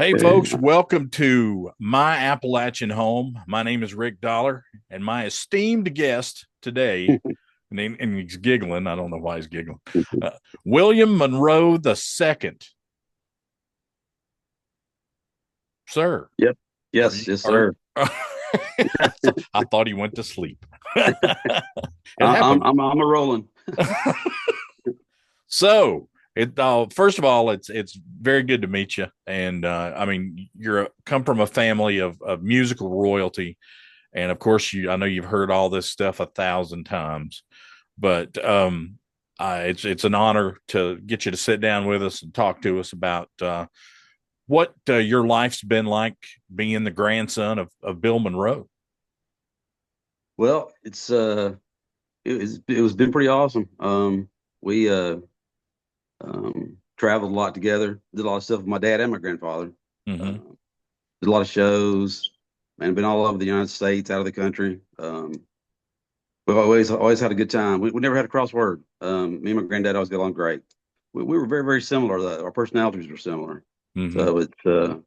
Hey, folks, welcome to my Appalachian home. My name is Rick Dollar, and my esteemed guest today, and he's giggling. I don't know why he's giggling. Uh, William Monroe the second, sir. Yep. Are Yes. you? Yes, Are sir. I thought he went to sleep. It I'm happened. I'm a rolling. So, first of all, it's very good to meet you, and I mean, come from a family of musical royalty. And of course, I know you've heard all this stuff 1,000 times, but it's an honor to get you to sit down with us and talk to us about what your life's been like being the grandson of Bill Monroe. Well, it was been pretty awesome. We traveled a lot together, did a lot of stuff with my dad and my grandfather. Uh, Mm-hmm. did a lot of shows, and been all over the United States, out of the country. We've always had a good time. We never had a cross word. Me and my granddad always got along great. We were very similar though. Our personalities were similar. Mm-hmm. So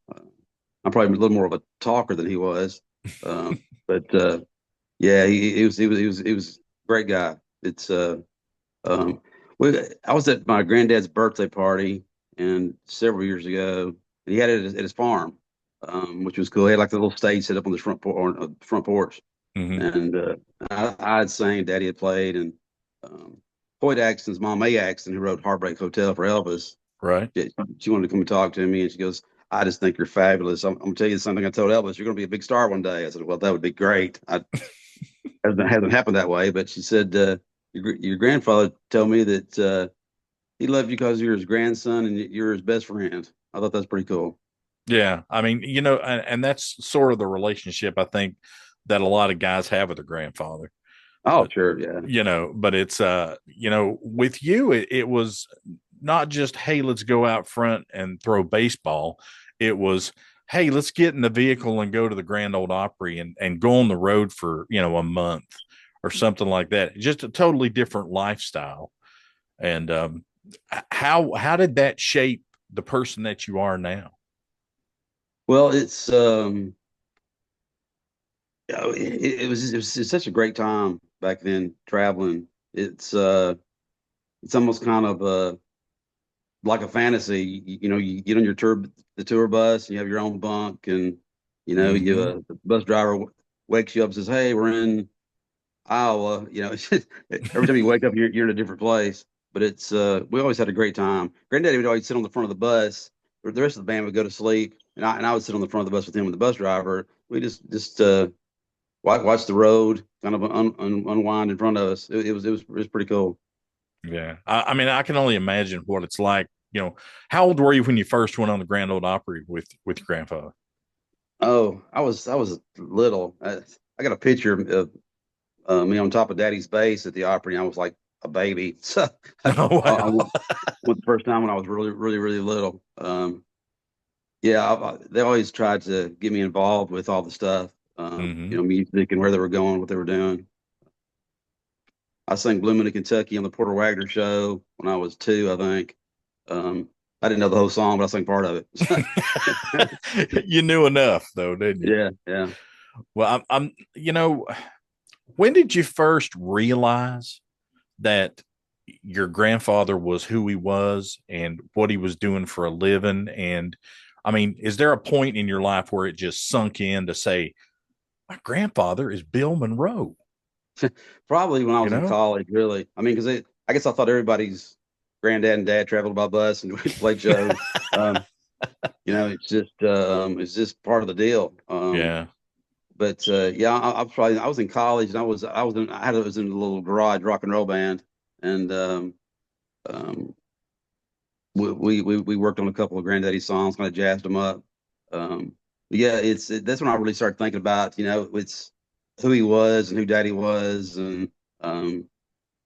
I'm probably a little more of a talker than he was. But Yeah, he was a great guy. It's um I was at my granddad's birthday party and several years ago, and he had it at his farm, which was cool. He had like the little stage set up on the front porch, Mm-hmm. and I had sang, Daddy had played, and Hoyt Axton's mom, May Axton, who wrote Heartbreak Hotel for Elvis, Right. she wanted to come and talk to me, and she goes, "I just think you're fabulous. I'm gonna tell you something I told Elvis. You're gonna be a big star one day." I said, "Well, that would be great." I hasn't happened that way, but she said, your grandfather told me that he loved you because you're his grandson and you're his best friend." I thought that's pretty cool. Yeah. I mean, and that's sort of the relationship I think that a lot of guys have with their grandfather. Oh, But sure, yeah. it's with you, it was not just, hey, let's go out front and throw baseball. It was, hey, let's get in the vehicle and go to the Grand Ole Opry and go on the road for a month or something like that. Just a totally different lifestyle. And how did that shape the person that you are now? Well, it was such a great time back then traveling. It's almost kind of like a fantasy. You get on the tour bus, and you have your own bunk, and Mm-hmm. the bus driver wakes you up and says, "Hey, we're in Iowa." It's just, every time you wake up, you're in a different place. But we always had a great time. Granddaddy would always sit on the front of the bus. The rest of the band would go to sleep, and I would sit on the front of the bus with him and the bus driver. We just watch the road, kind of unwind in front of us. It was pretty cool. Yeah. I mean, I can only imagine what it's like. How old were you when you first went on the Grand Ole Opry with your grandfather? Oh, I was little. I got a picture of me on top of Daddy's bass at the Opry. And I was like a baby. So Oh, I wow. went the first time when I was really little. Yeah, they always tried to get me involved with all the stuff, Hmm. music and where they were going, what they were doing. I sang Blooming in Kentucky on the Porter Wagner show when I was 2, I think. I didn't know the whole song, but I sang part of it. You knew enough, though, didn't you? Yeah, yeah. Well, when did you first realize that your grandfather was who he was and what he was doing for a living? And I mean, is there a point in your life where it just sunk in to say, my grandfather is Bill Monroe? Probably when I You was in know? college, really. I mean, because I guess I thought everybody's granddad and dad traveled by bus and we played shows. Um, it's just part of the deal. Yeah. But yeah, I was in college and I was in a little garage rock and roll band, and um, we worked on a couple of Granddaddy songs, kind of jazzed them up. Yeah, that's when I really started thinking about, it's who he was and who Daddy was, and um,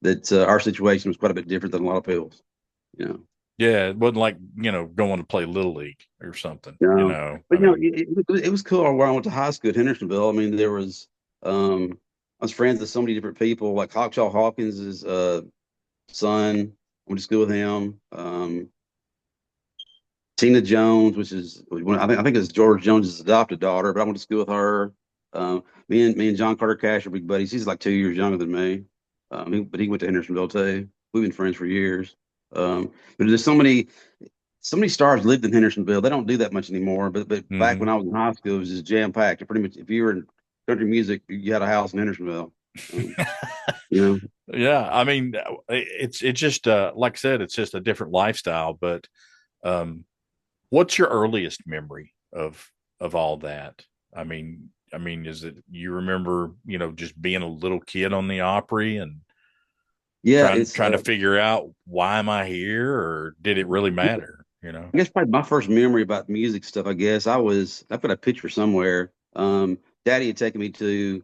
that our situation was quite a bit different than a lot of people's. You know, Yeah. It wasn't like, going to play Little League or something, but I mean, it was cool where I went to high school at Hendersonville. I mean, I was friends with so many different people, like Hawkshaw Hawkins' son. I went to school with him. Tina Jones, which is I think it's George Jones's adopted daughter, but I went to school with her. Me and John Carter Cash are big buddies. He's like 2 years younger than me, but he went to Hendersonville too. We've been friends for years. But there's so many stars lived in Hendersonville. They don't do that much anymore. But back Hmm. when I was in high school, it was just jam packed. Pretty much, if you were in country music, you had a house in Hendersonville. Um, you know, Yeah, I mean, it's just like I said, it's just a different lifestyle. But um, what's your earliest memory of all that? I mean, is it you remember, just being a little kid on the Opry and yeah, trying it's trying to figure out why am I here, or did it really matter? I guess probably my first memory about music stuff. I've got a picture somewhere. Daddy had taken me to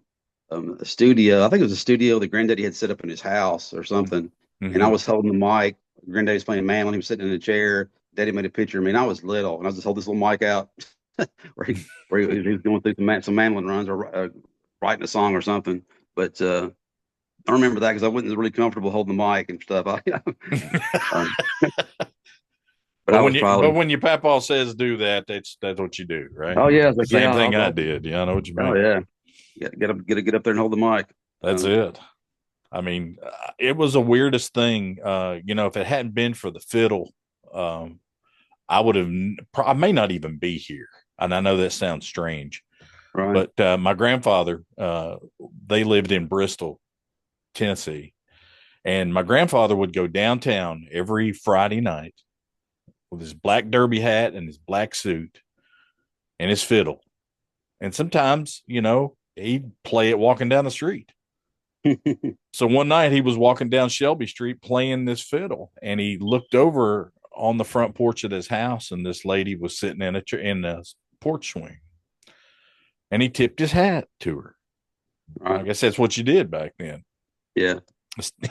a studio. I think it was a studio that Granddaddy had set up in his house or something. And I Mm-hmm. was holding the mic. Granddaddy was playing mandolin. He was sitting in a chair. Daddy made a picture of me, and I was little, and I was just holding this little mic out where he was going through some mandolin runs or writing a song or something. But I remember that because I wasn't really comfortable holding the mic and stuff. Um, but But I when was you but probably, when your papa says do that, that's what you do, right? oh yeah, I was like, Same yeah, thing I did. Yeah, I know what you oh mean. yeah. Get up there and hold the mic. That's it. I mean, it was the weirdest thing. If it hadn't been for the fiddle, um, I would have. I may not even be here. And I know that sounds strange, Right. but my grandfather, they lived in Bristol, Tennessee, and my grandfather would go downtown every Friday night with his black derby hat and his black suit and his fiddle. And sometimes, he'd play it walking down the street. So one night he was walking down Shelby Street playing this fiddle, and he looked over on the front porch of his house, and this lady was sitting in the porch swing, and he tipped his hat to her. I Right. guess that's what you did back then. Yeah.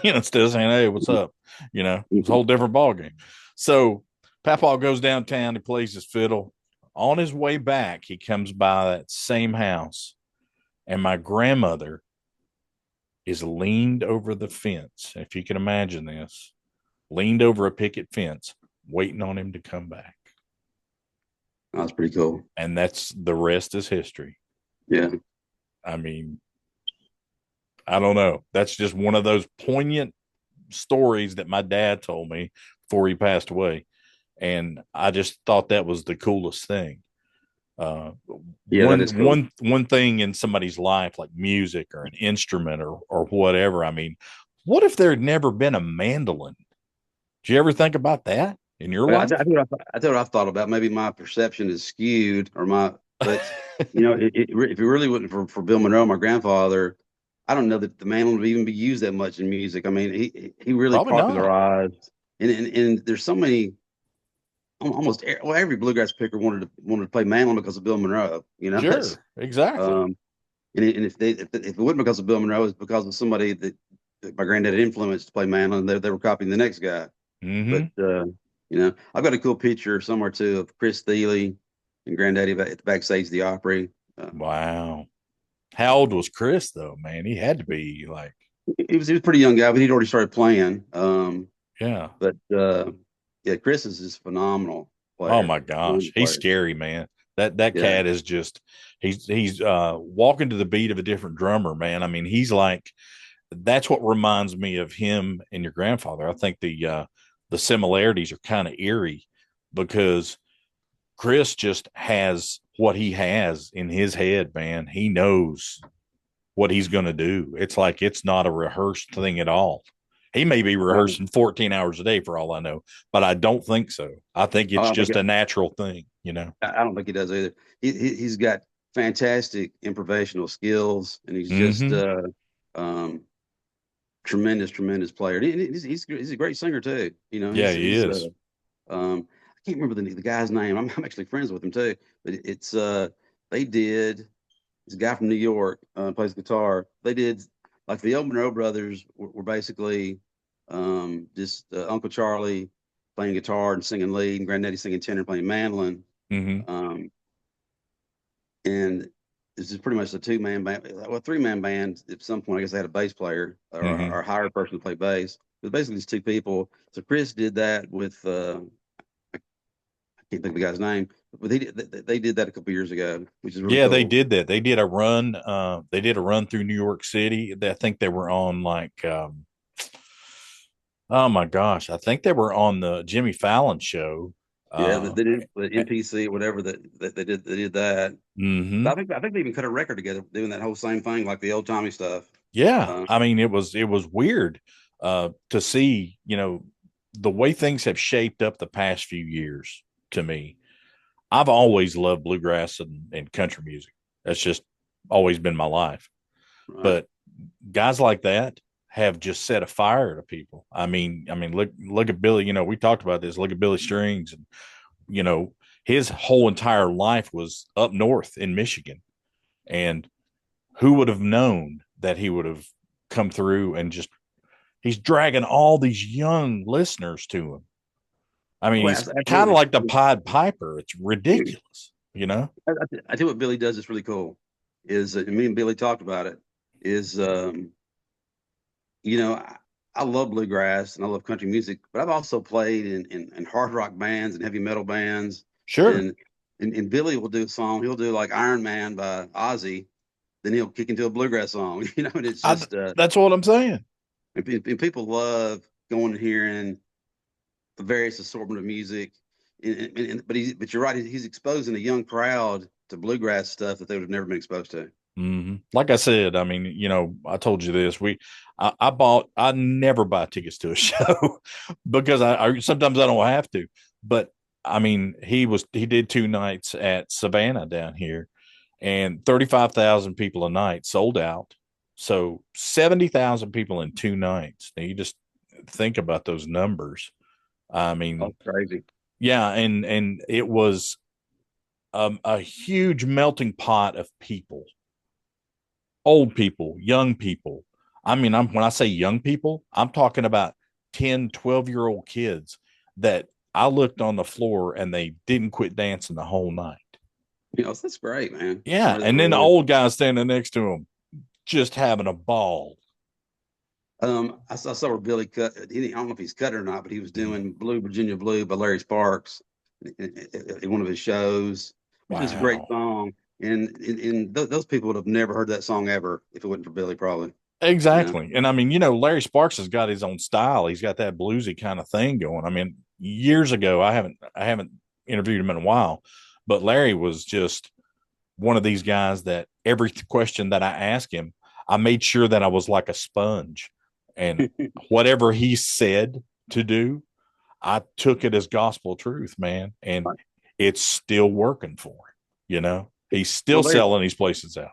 Instead of saying, "Hey, what's up?" It's a whole different ballgame. So Papa goes downtown, he plays his fiddle. On his way back, he comes by that same house, and my grandmother is leaned over the fence. If you can imagine this, leaned over a picket fence, waiting on him to come back. That's pretty cool. And that's the rest is history. Yeah. I mean, I don't know. That's just one of those poignant stories that my dad told me before he passed away. And I just thought that was the coolest thing. Uh, Yeah, that is one cool. one one thing in somebody's life, like music or an instrument or whatever. I mean, what if there had never been a mandolin? Did you ever think about that in your Well, life? I tell you what I've thought about. Maybe my perception is skewed, but if it really wasn't for Bill Monroe, my grandfather, I don't know that the mandolin would even be used that much in music. I mean, he really Probably not. popularized, and there's so many, every bluegrass picker wanted to play mandolin because of Bill Monroe. That's Sure, exactly. um, and if it wasn't because of Bill Monroe, it's because of somebody that my granddad influenced to play mandolin. They were copying the next guy. But Hmm. I've got a cool picture somewhere too of Chris Thiele and Granddaddy at the backstage of the Opry. Uh, Wow. How old was Chris though, man? He had to be like, he was a pretty young guy, but he'd already started playing. yeah. But yeah, Chris is just phenomenal Oh player, my gosh. phenomenal He's player. scary, man. That Yeah, cat is just he's walking to the beat of a different drummer, man. I mean, he's like that's what reminds me of him and your grandfather. I think the similarities are kind of eerie because Chris just has what he has in his head, man. He knows what he's going to do. It's like it's not a rehearsed thing at all. He may be right. rehearsing 14 hours a day for all I know, but I don't think so. I think I it's don't think just it, a natural thing. I don't think he does either. He's got fantastic improvisational skills, and he's just Mm-hmm. um, tremendous player. He's a great singer too. Yeah, he He's is. I can't remember the guy's name. I'm actually friends with him too. But they did. This guy from New York plays guitar. They did like the old Monroe brothers were basically just Uncle Charlie playing guitar and singing lead, and Granddaddy singing tenor, and playing mandolin. Mm-hmm. Um, and this is pretty much a two-man band, well, three-man band. At some point, I guess they had a bass player Mm-hmm. or hired a person to play bass. But basically, these two people. So Chris did that with I can't can't think of the guy's name, but they did that a couple years ago, which is really Yeah, they cool. did that. They did a run. They did a run through New York City. I think they were on like, oh my gosh, I think they were on the Jimmy Fallon show. Yeah, Uh, they did the NPC or whatever that they did that. hmm But I think they even cut a record together doing that whole same thing, like the old Tommy stuff. Yeah, Um, I mean, it was weird to see, the way things have shaped up the past few years. To me, I've always loved bluegrass and country music. That's just always been my life. right. But guys like that have just set a fire to people. I mean, look at Billy. We talked about this. Look at Billy Strings, and you know, his whole entire life was up north in Michigan, and who would have known that he would have come through and just he's dragging all these young listeners to him. I mean, Oh, he's kind of absolutely. like the Pied Piper. It's ridiculous. I tell you what Billy does that's really cool is me and Billy talked about it. Is you know, I love bluegrass and I love country music, but I've also played in hard rock bands and heavy metal bands. Sure. And, and Billy will do a song. He'll do like Iron Man by Ozzy. Then he'll kick into a bluegrass song, and it's I, just, that's what I'm saying. and people love going and hearing the various assortment of music. But you're right. He's exposing a young crowd to bluegrass stuff that they would have never been exposed to. Like I said, I mean, I told you this. I never buy tickets to a show because I sometimes I don't have to. But I mean, he did 2 nights at Savannah down here, and 35,000 people a night sold out. So 70,000 people in 2 nights. Now you just think about those numbers. I Oh, mean, crazy. yeah, and it was a huge melting pot of people, old people, young people. I mean, when I say young people, I'm talking about 10, 12-year-old kids that I looked on the floor and they didn't quit dancing the whole night. That's great, man. Yeah. That And then the really is. old guy standing next to him, just having a ball. I saw where Billy cut. I don't know if he's cut or not, but he was doing "Blue Virginia Blue" by Larry Sparks in one of his shows, which is a great Wow. song. And those people would have never heard that song ever if it wasn't for Billy, probably. You know, Exactly. And I mean, Larry Sparks has got his own style. He's got that bluesy kind of thing going. I mean, years ago, I haven't interviewed him in a while, but Larry was just one of these guys that every question that I asked him, I made sure that I was like a sponge. And whatever he said to do, I took it as gospel truth, man. And it's still working for him. He's still well, selling these places out.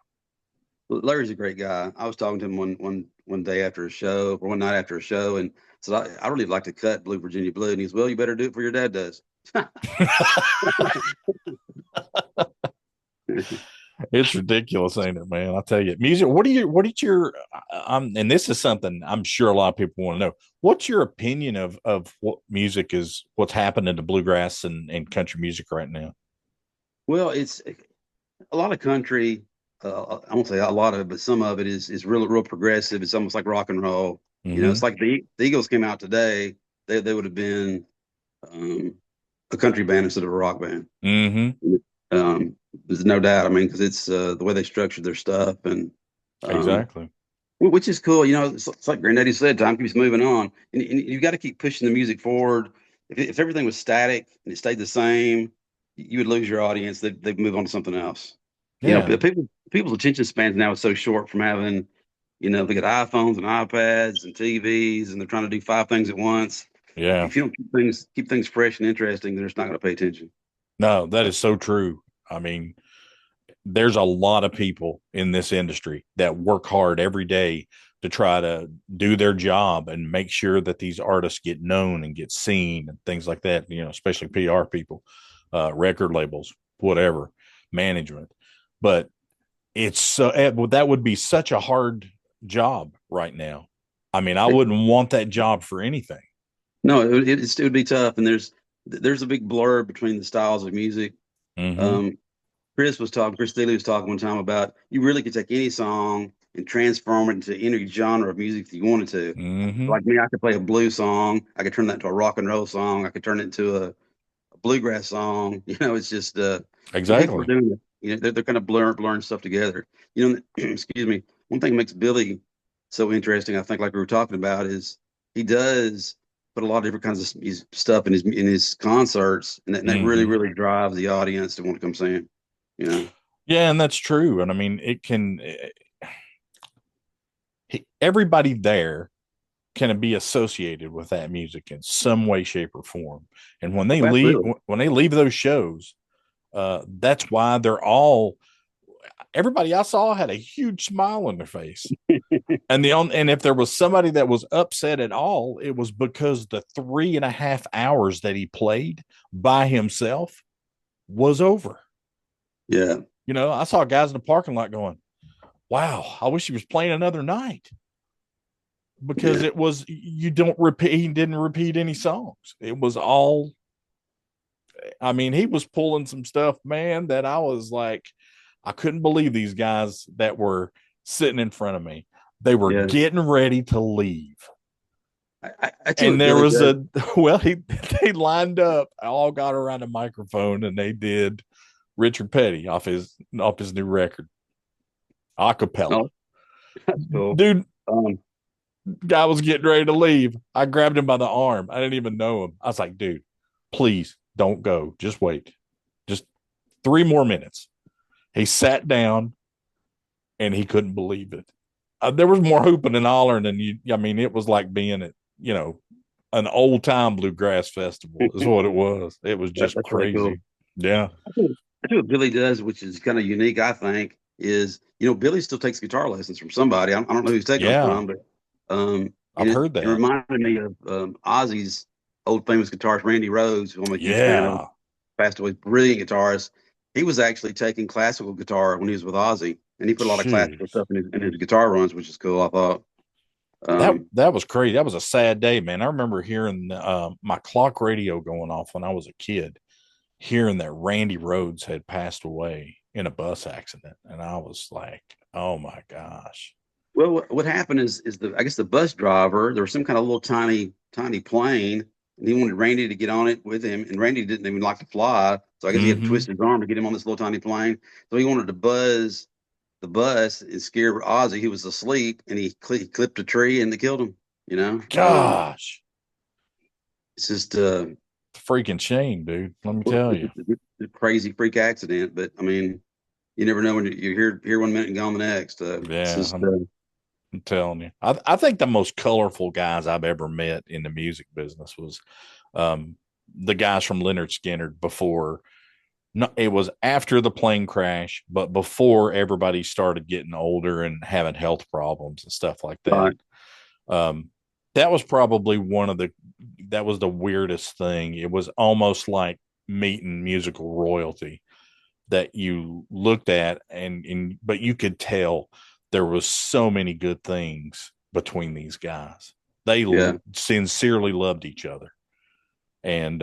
Larry's a great guy. I was talking to him one day after a show or one night after a show, and said I really like to cut Blue Virginia Blue, and he's well, you better do it for your dad does. It's ridiculous, ain't it, man? I tell you, music. What is your? And this is something I'm sure a lot of people want to know. What's your opinion of what music is? What's happening to bluegrass and country music right now? Well, it's a lot of country. I won't say a lot of it, but some of it is real progressive. It's almost like rock and roll. It's Mm-hmm. like the Eagles came out today. They would have been um, a country band instead of a rock band. Mm-hmm. There's no doubt. I mean, because it's the way they structured their stuff, and um, Exactly. which is cool. It's like Granddaddy said, time keeps moving on, and you got to keep pushing the music forward. If everything was static and it stayed the same, you would lose your audience. They'd move on to something else. Yeah. People's attention spans now is so short from having, they got iPhones and iPads and TVs, and they're trying to do five things at once. Yeah. If you don't keep things fresh and interesting, they're just not going to pay attention. No, that is so true. I mean, there's a lot of people in this industry that work hard every day to try to do their job and make sure that these artists get known and get seen and things like that, especially PR people, record labels, whatever, management. But that would be such a hard job right now. I mean, I wouldn't want that job for anything. No, it would be tough, and there's a big blur between the styles of music. Mm-hmm. Um, Chris Steele was talking one time about you really could take any song and transform it into any genre of music that you wanted to. Mm-hmm. Like me, I could play a blues song, I could turn that into a rock and roll song, I could turn it into a bluegrass song. It's just people are Exactly. doing it. They're kind of blurring stuff together. Excuse me. One thing that makes Billy so interesting, I think, like we were talking about, is he does put a lot of different kinds of stuff in his concerts, and that really Hmm. really drives the audience to want to come see him. You know. Yeah, and that's true. And I mean, everybody there can be associated with that music in some way, shape, or form. And Oh, absolutely. when they leave those shows, that's why they're all everybody I saw had a huge smile on their face. And if there was somebody that was upset at all, it was because the 3.5 hours that he played by himself was over. Yeah. I saw guys in the parking lot going, "Wow, I wish he was playing another night." Because Yeah. it was you don't repeat he didn't repeat any songs. It was all I mean, he was pulling some stuff, man, that I was like, I couldn't believe these guys that were sitting in front of me. They were Yeah. getting ready to leave. I tell you And what there Billy was does. they lined up, all got around a microphone and they did Richard Petty off his new record, a cappella. Oh, that's cool. Dude, Um, guy was getting ready to leave. I grabbed him by the arm. I didn't even know him. I was like, dude, please don't go. Just wait. Just 3 more minutes. He sat down and he couldn't believe it. There was more hooping and hollering than you. I mean, it was like being at, an old time bluegrass festival is what it was. It was just that's really cool. crazy. Yeah. I think what Billy does, which is kind of unique, I think, is Billy still takes guitar lessons from somebody. I don't know who's taking them Yeah. from, but and I've it, heard it that. reminded me of Ozzy's old famous guitarist Randy Rhoads, who I'm a huge fan of. Yeah. Passed away, brilliant guitarist. He was actually taking classical guitar when he was with Ozzy, and he put a lot of classical Jeez. stuff in his guitar runs, which is cool. I thought. That Um, that was crazy. That was a sad day, man. I remember hearing my clock radio going off when I was a kid, hearing that Randy Rhoads had passed away in a bus accident, and I was like, "Oh my gosh!" Well, what happened is I guess the bus driver, there was some kind of little tiny plane, and he wanted Randy to get on it with him, and Randy didn't even like to fly, so I guess he had to Mm-hmm. twist his arm to get him on this little tiny plane. So he wanted to buzz the bus and scare Ozzy. He was asleep, and he clipped a tree and they killed him. You know, Gosh, it's just freaking shame, dude. Let me tell you. a crazy freak accident. But I mean, you never know when you hear 1 minute and gone the next. It's Yeah, just I'm telling you. I think the most colorful guys I've ever met in the music business was um, the guys from Leonard Skinner before. No, it was after the plane crash, but before everybody started getting older and having health problems and stuff like that. right. Um, that was probably that was the weirdest thing. It was almost like meeting musical royalty that you looked at but you could tell there was so many good things between these guys. They Yeah. sincerely loved each other. And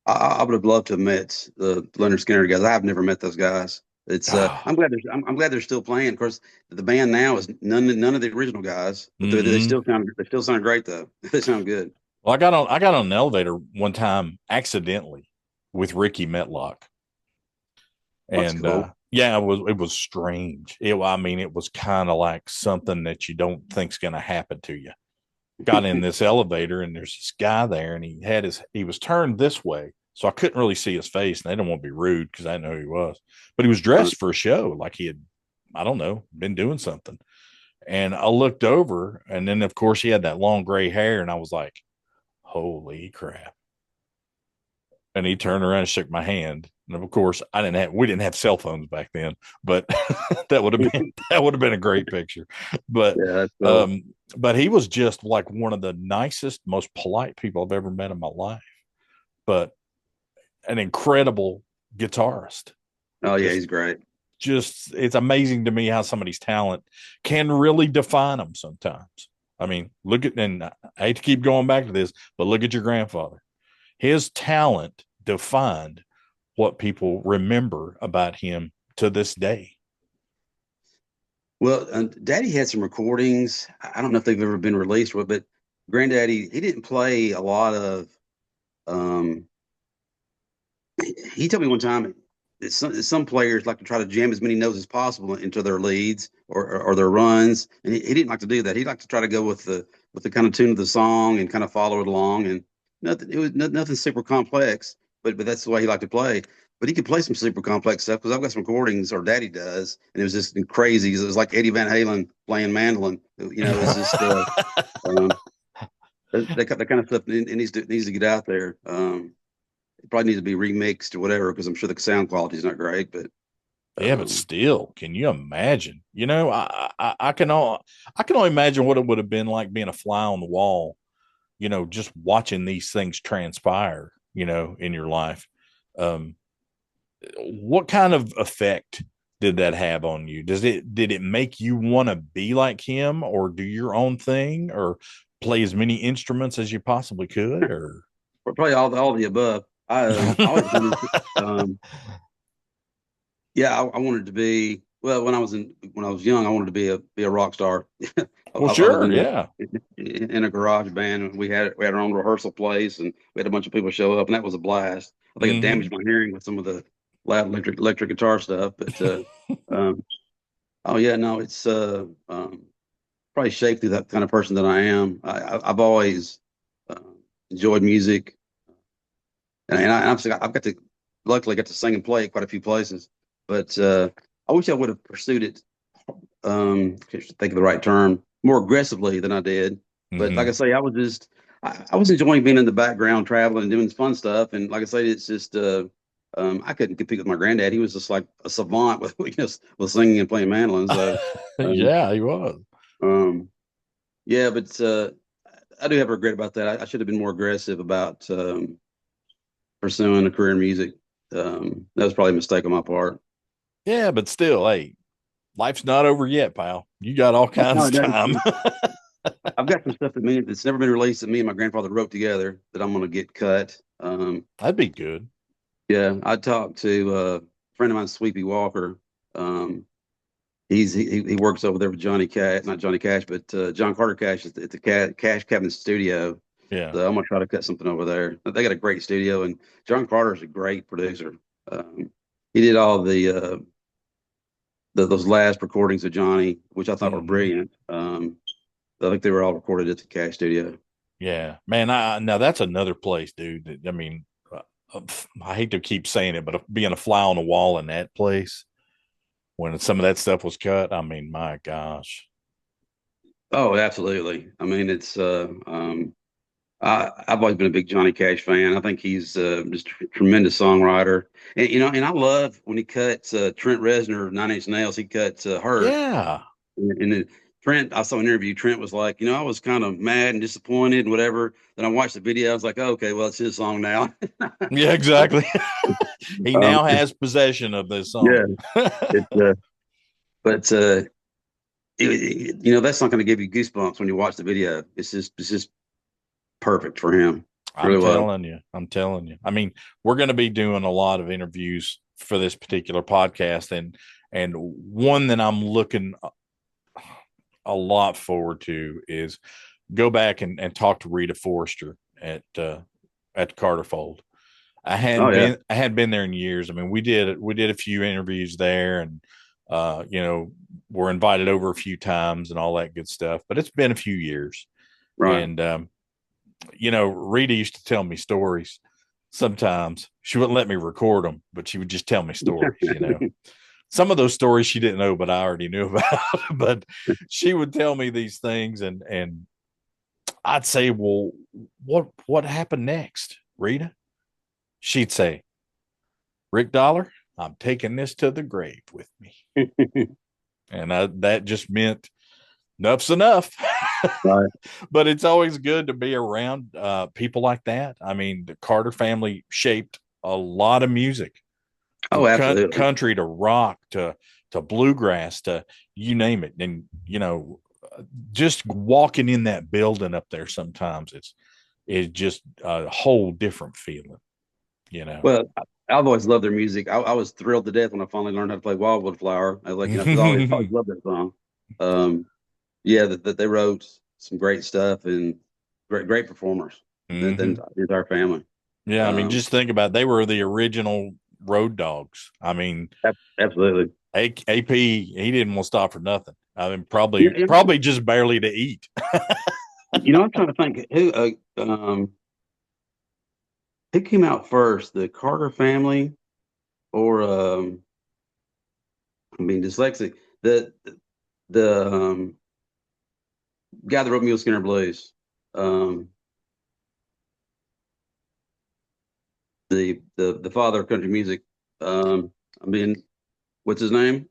I would have loved to have met the Leonard Skinner guys. I have never met those guys. It's oh, I'm glad they're still playing. Of course, the band now is none of the original guys, but mm-hmm. they still sound great though. They sound good. Well, I got on an elevator one time accidentally with Ricky Metlock. That's And cool. yeah, it was strange. I mean, it was kind of like something that you don't think's going to happen to you. Got in this elevator and there's this guy there, and he was turned this way, so I couldn't really see his face, and I didn't want to be rude because I didn't know who he was, but he was Uh, dressed for a show, like he had, I don't know, been doing something. And I looked over, and then of course he had that long gray hair, and I was like, "Holy crap!" And he turned around and shook my hand. And of course, we didn't have cell phones back then, but that would have been a great picture. But yeah, that's cool. um, but he was just like one of the nicest, most polite people I've ever met in my life. But an incredible guitarist. Oh yeah, Just he's great. just it's amazing to me how somebody's talent can really define them sometimes. I mean, and I hate to keep going back to this, but look at your grandfather. His talent defined what people remember about him to this day. Well, Daddy had some recordings. I don't know if they've ever been released, but Granddaddy he didn't play a lot of Um, he told me one time that some players like to try to jam as many notes as possible into their leads or their runs, and he didn't like to do that. He liked to try to go with the kind of tune of the song and kind of follow it along, and nothing super complex, but that's the way he liked to play. But he could play some super complex stuff because I've got some recordings, or Daddy does, and it was just crazy. It was like Eddie Van Halen playing mandolin. It was just um, that kind of stuff. It needs to get out there. It probably needs to be remixed or whatever because I'm sure the sound quality is not great. But Yeah, but um, still, can you imagine? I can only imagine what it would have been like being a fly on the wall, just watching these things transpire, in your life. Um, what kind of effect did that have on you? Did it make you want to be like him, or do your own thing, or play as many instruments as you possibly could, or probably all the above. I always wanted to, yeah, I wanted to be well when I was young. I wanted to be a rock star. well, I was sure, in yeah. in a garage band. And we had our own rehearsal place, and we had a bunch of people show up, and that was a blast. I think it Hmm. damaged my hearing with some of the loud electric guitar stuff, but um, oh yeah, no, it's probably shaped through that kind of person that I am. I've always uh, enjoyed music, I've got to luckily got to sing and play at quite a few places. But I wish I would have pursued it. Can't think of the right term, more aggressively than I did. But like I Hmm. say, I was enjoying being in the background, traveling and doing fun stuff. And like I say, it's just I couldn't compete with my granddad. He was just like a savant with with singing and playing mandolin. So um, Yeah, he was. um, yeah, but I do have regret about that. I should have been more aggressive about pursuing a career in music. That was probably a mistake on my part. Yeah, but still, hey, life's not over yet, pal. You got all No, kinds it of time. doesn't. I've got some stuff that's never been released that me and my grandfather wrote together that I'm going to get cut. That'd be good. Yeah, I talked to a friend of mine, Sweepy Walker. Um, he works over there with Johnny Cash, not Johnny Cash, but John Carter Cash at the Cash Cabin Studio. Yeah. So I'm gonna try to cut something over there. They got a great studio, and John Carter's a great producer. Um, he did all those last recordings of Johnny, which I thought were Hmm. brilliant. I think they were all recorded at the Cash Studio. Yeah, man. Now that's another place, dude. I mean, I hate to keep saying it, but being a fly on the wall in that place when some of that stuff was cut, I mean, my gosh. Oh, absolutely. I mean, I've always been a big Johnny Cash fan. I think he's just a tremendous songwriter, and and I love when he cuts Trent Reznor of Nine Inch Nails. He cuts "Hurt," Yeah. and then Trent. I saw an interview. Trent was like, I was kind of mad and disappointed and whatever. Then I watched the video. I was like, oh, okay, well, it's his song now. Yeah, exactly. He um, now has possession of this yeah, song. it's but that's not going to give you goosebumps when you watch the video. It's just perfect for him. I'm Really was. telling you. I'm telling you. I mean, we're going to be doing a lot of interviews for this particular podcast, and one that I'm looking a lot forward to is go back and talk to Rita Forrester at the Carter Fold. Oh yeah, I hadn't been there in years. I mean, we did a few interviews there, and we're invited over a few times and all that good stuff. But it's been a few years, right. and Rita used to tell me stories. Sometimes she wouldn't let me record them, but she would just tell me stories. Some of those stories she didn't know, but I already knew about. But she would tell me these things, and I'd say, "Well, what happened next, Rita?" She'd say, "Rick Dollar, I'm taking this to the grave with me," and that just meant enough's enough. Right. But it's always good to be around people like that. I mean, the Carter family shaped a lot of music, Oh, from absolutely. country to rock to bluegrass to you name it. And just walking in that building up there sometimes it's just a whole different feeling. You know. Well, I've always loved their music. I was thrilled to death when I finally learned how to play Wildwood Flower. I was like, because I always loved that song. Um, yeah, that they wrote some great stuff and great performers. Then Hmm. the entire family. Yeah, I mean, just think about it. They were the original road dogs. I mean, Absolutely. AP, he didn't want to stop for nothing. I mean, You, probably just barely to eat. I'm trying to think who came out first, the Carter family or I mean dyslexic, the the guy that wrote Mule Skinner Blues, um, the father of country music. I mean, what's his name?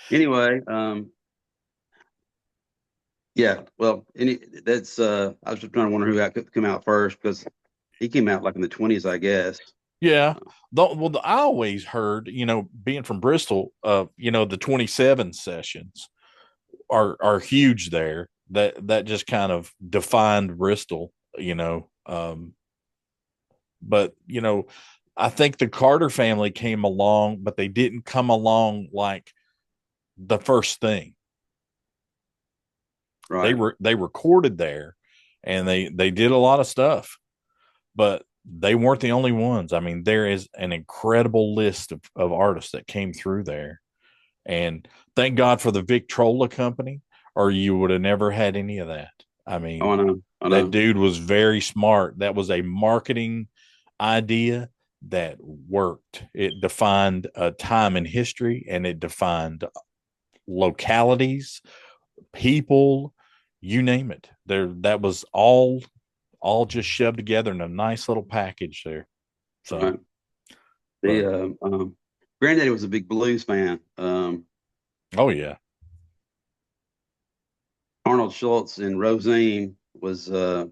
Anyway, yeah. Well, that's I was just trying to wonder who could come out first because he came out like in the 20s, I guess. Yeah. I always heard, being from Bristol, the 27 sessions are huge there. That just kind of defined Bristol, but I think the Carter family came along, but they didn't come along like the first thing. Right. They recorded there and they did a lot of stuff, but they weren't the only ones. I mean, there is an incredible list of artists that came through there. And thank God for the Victrola company, or you would have never had any of that. I Oh, mean, I know. I that know. dude was very smart. That was a marketing idea that worked. It defined a time in history, and it defined localities, people, you name it. That was all just shoved together in a nice little package there. So, Right. but Granddaddy was a big blues fan. oh yeah, Arnold Schultz and Rosine was an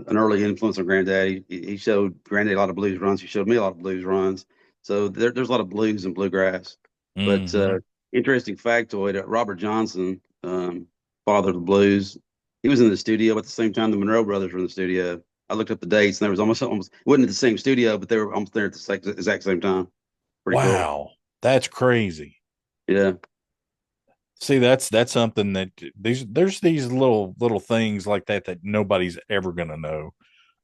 early influence on Granddaddy. He showed Granddaddy a lot of blues runs. He showed me a lot of blues runs. So there's a lot of blues and bluegrass. But mm-hmm. interesting factoid: Robert Johnson, father of the blues, he was in the studio at the same time the Monroe brothers were in the studio. I looked up the dates, and there was almost it wasn't at the same studio, but they were almost there at the exact same time. Pretty cool. Wow, that's crazy. Yeah, See, that's something that there's these little things like that nobody's ever gonna know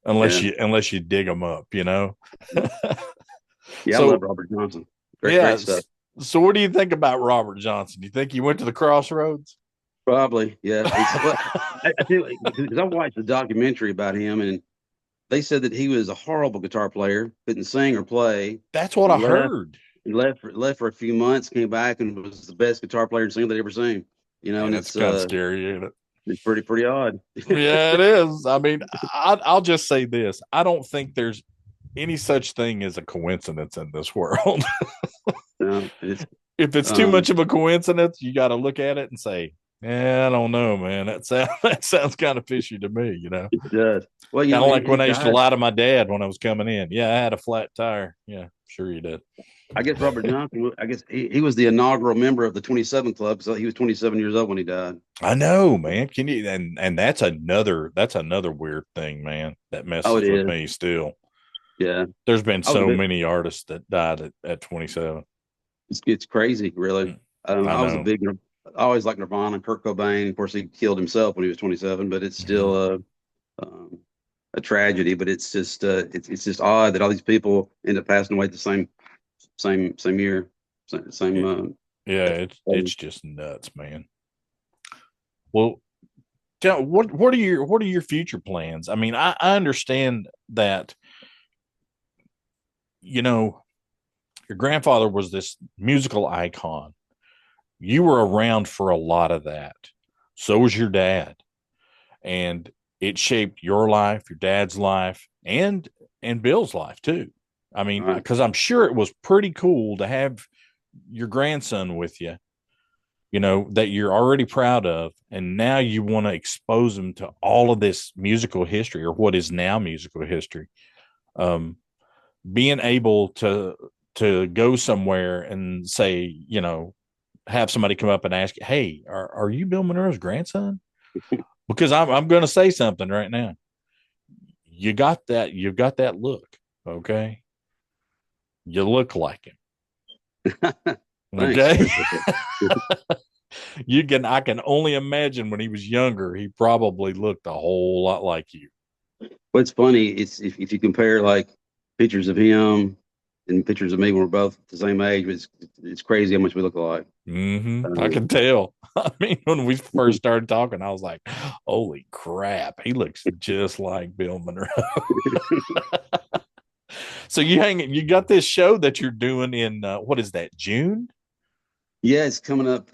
yeah, unless you dig them up, yeah. I love So Robert Johnson. Great, yeah. great stuff. So what do you think about Robert Johnson? Do you think he went to the crossroads? Probably, yeah. He's well, I feel because I watched a documentary about him, and they said that he was a horrible guitar player, couldn't sing or play, That's what I and left. heard. He left for a few months, came back, and was the best guitar player and singer they'd ever seen. Man, And that's kind of scary, ain't it? it's pretty odd. Yeah, it is. I mean, I'll just say this: I don't think there's any such thing as a coincidence in this world. It's If it's too um, much of a coincidence, you got to look at it and say, "Yeah, I don't know, man. That sounds kind of fishy to me." it does. Well, Kind of like he when I used to died. lie to my dad when I was coming in. Yeah, I had a flat tire. Yeah, sure you did. I guess Robert Johnson. I guess he was the inaugural member of the 27 Club, so he was 27 years old when he died. I know, man. Can you and that's another weird thing, man. That Oh, it messes with is. me still. Yeah, There's been I was a so bit. many artists that died at 27. It's crazy, really. Mm, I I was a know. big. I always liked Nirvana. Kurt Cobain. Of course, he killed himself when he was 27, but it's still Mhm. um, a tragedy. But it's just odd that all these people end up passing away at the same year, same. Yeah, yeah, it's just nuts, man. Well, what are your future plans? I mean, I understand that you know your grandfather was this musical icon. You were around for a lot of that. So was your dad, and it shaped your life, your dad's life, and Bill's life too. I All mean, right. because I'm sure it was pretty cool to have your grandson with you, that you're already proud of, and now you want to expose them to all of this musical history or what is now musical history. Um, Being able to go somewhere and say, have somebody come up and ask, "Hey, are you Bill Monroe's grandson?" Because I'm going to say something right now. You've got that look. Okay, you look like him. Thanks. Okay, Appreciate that. I can only imagine when he was younger, he probably looked a whole lot like you. What's funny is if you compare like pictures of him and pictures of me when we're both the same age, it's crazy how much we look alike. I Um, can tell. I mean, when we first started talking, I was like, holy crap, he looks just like Bill Monroe. So you got this show that you're doing in what is that, June? yeah, it's coming up.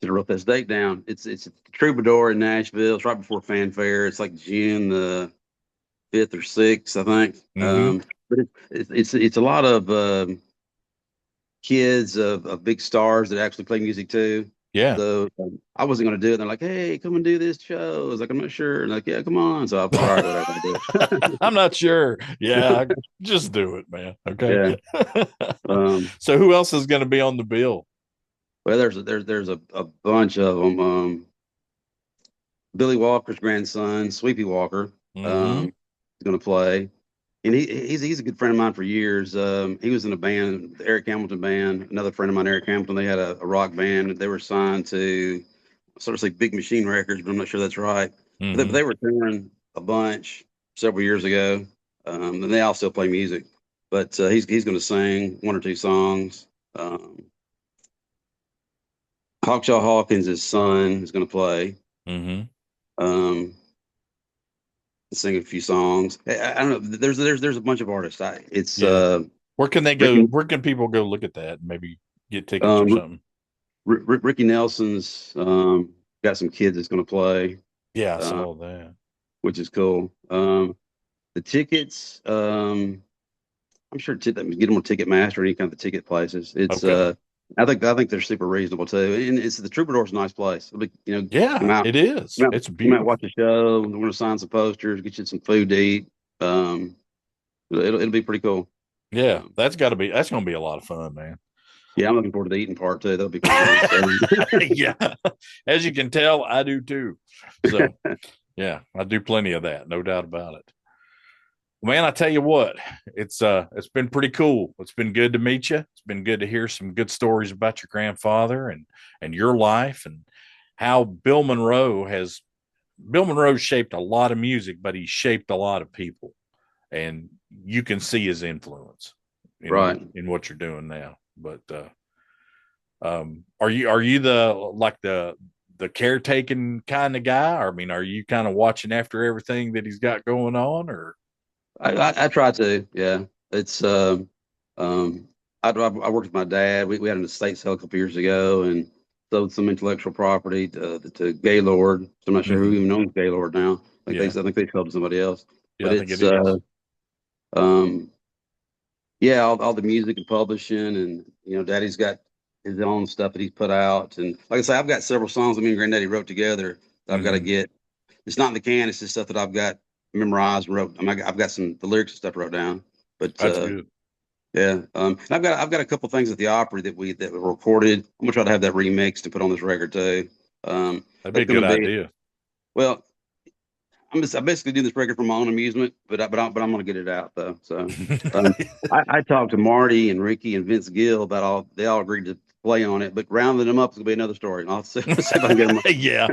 Should have wrote this date down. It's at the Troubadour in Nashville. It's right before Fanfare. It's like June the 5th or 6th, I think. Mm-hmm. But it's a lot of kids of big stars that actually play music too. Yeah. So I wasn't going to do it. They're like, "Hey, come and do this show." I was like, "I'm not sure." And like, "Yeah, come on." So I was like, "All right, whatever, I'll do I'm not sure. Yeah, just do it, man. Okay. it." Yeah. So who else is going to be on the bill? Well, there's a bunch of them. Billy Walker's grandson, Sweepy Walker, Mm-hmm. is going to play, and he's a good friend of mine for years. He was in a band, the Eric Hamilton band. Another friend of mine, Eric Hamilton. They had a rock band. They were signed to sort of say Big Machine Records, but I'm not sure that's right. But Mm-hmm. they were touring a bunch several years ago, and they all still play music. But he's going to sing one or two songs. Um, Hawkshaw Hawkins' son is going to play. Mm-hmm. Um, sing a few songs. I don't know. There's a bunch of artists. It's Yeah. Where can they go? Ricky Where can people go look at that? Maybe get tickets or um, something. Ricky Nelson's got some kids that's going to play, Yeah, I uh, saw that. which is cool. The tickets, I'm sure get them on Ticketmaster or any kind of the ticket places. It's Okay. I think they're super reasonable too, and it's the Troubadour's a nice place. It'll be, come Yeah, out, it is. It's come out, watch beautiful. the show. We're going to sign some posters, get you some food to eat. Um, it'll be pretty cool. Yeah, Um, that's gonna be a lot of fun, man. Yeah, I'm looking forward to the eating part too. That'll be pretty good. Yeah. As you can tell, I do too. So yeah, I do plenty of that, no doubt about it. Man, I tell you what, it's been pretty cool. It's been good to meet you. It's been good to hear some good stories about your grandfather and your life and how Bill Monroe shaped a lot of music, but he shaped a lot of people. And you can see his influence Right. in what you're doing now. But are you the caretaking kind of guy? Or, I mean, are you kind of watching after everything that he's got going on? Or I try to. Yeah. It's um I worked with my dad. We had an estate sale a couple years ago and sold some intellectual property to Gaylord. So I'm not sure who mm-hmm. even owns Gaylord now. Yeah, I think they sold to somebody else. yeah, But I think it it's is. um yeah, all the music and publishing, and Daddy's got his own stuff that he's put out. And like I say, I've got several songs that me and Granddaddy wrote together that I've got to Mm-hmm. get. It's not in the can. It's just stuff that I've got memorized and wrote. I've got some the lyrics and stuff wrote down. But That's good. yeah, and I've got a couple things at the Opry that were recorded. I'm gonna try to have that remixed and put on this record too. That'd be a That's good gonna be idea. well. I basically do this record for my own amusement, but I'm gonna get it out though. So um, I talked to Marty and Ricky and Vince Gill about all. They all agreed to play on it, but rounding them up is gonna be another story. And I'll see, see if I can get them. Yeah,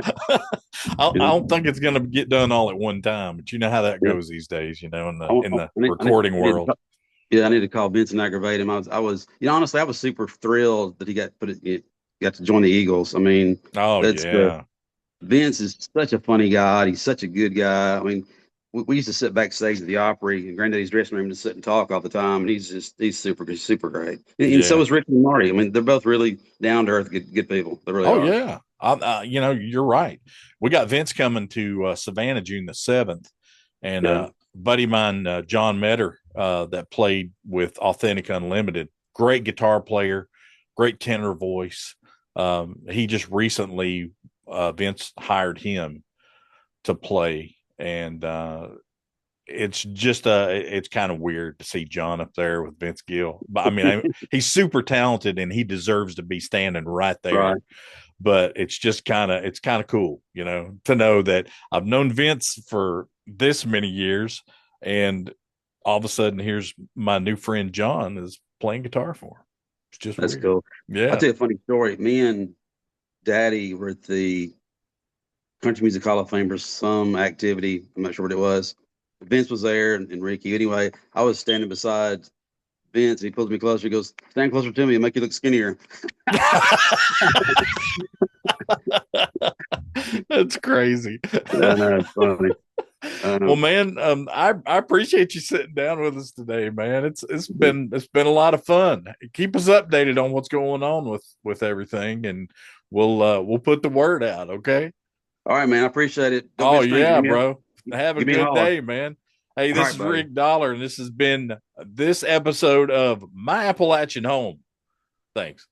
I don't think it's going to get done all at one time, but you know how that Yeah, goes these days. In I, in the I recording need to world. yeah, I need to call Vince and aggravate him. Honestly, I was super thrilled that he got to join the Eagles. I mean, Oh that's yeah, Vince is such a funny guy. He's such a good guy. I mean, we used to sit backstage at the Opry and Granddaddy's dressing room to sit and talk all the time. And he's super great. And so yeah. is Ricky and Marty. I mean, they're both really down to earth, good people. They really Oh are. yeah. You're right. We got Vince coming to Savannah June 7th, and Yeah, buddy of mine, John Metter, that played with Authentic Unlimited. Great guitar player, great tenor voice. He just recently Vince hired him to play, and it's kind of weird to see John up there with Vince Gill. But I mean, he's super talented and he deserves to be standing right there. right. But it's kind of cool, to know that I've known Vince for this many years, and all of a sudden here's my new friend John is playing guitar for him. It's just That's weird. cool. I'll Yeah. tell you a funny story. Me and Daddy were at the Country Music Hall of Fame for some activity. I'm not sure what it was. Vince was there and Ricky. Anyway, I was standing beside Vince, and he pulls me closer. He goes, "Stand closer to me and make you look skinnier." That's crazy. It's funny. Well, man, I appreciate you sitting down with us today, man. It's been a lot of fun. Keep us updated on what's going on with everything, and we'll put the word out. Okay. All right, man. I appreciate it. Don't be Oh a stranger. yeah, bro. Have a Give me a good holler. day, man. Hey, All this right, is buddy. Rick Dollar, and this has been this episode of My Appalachian Home. Thanks.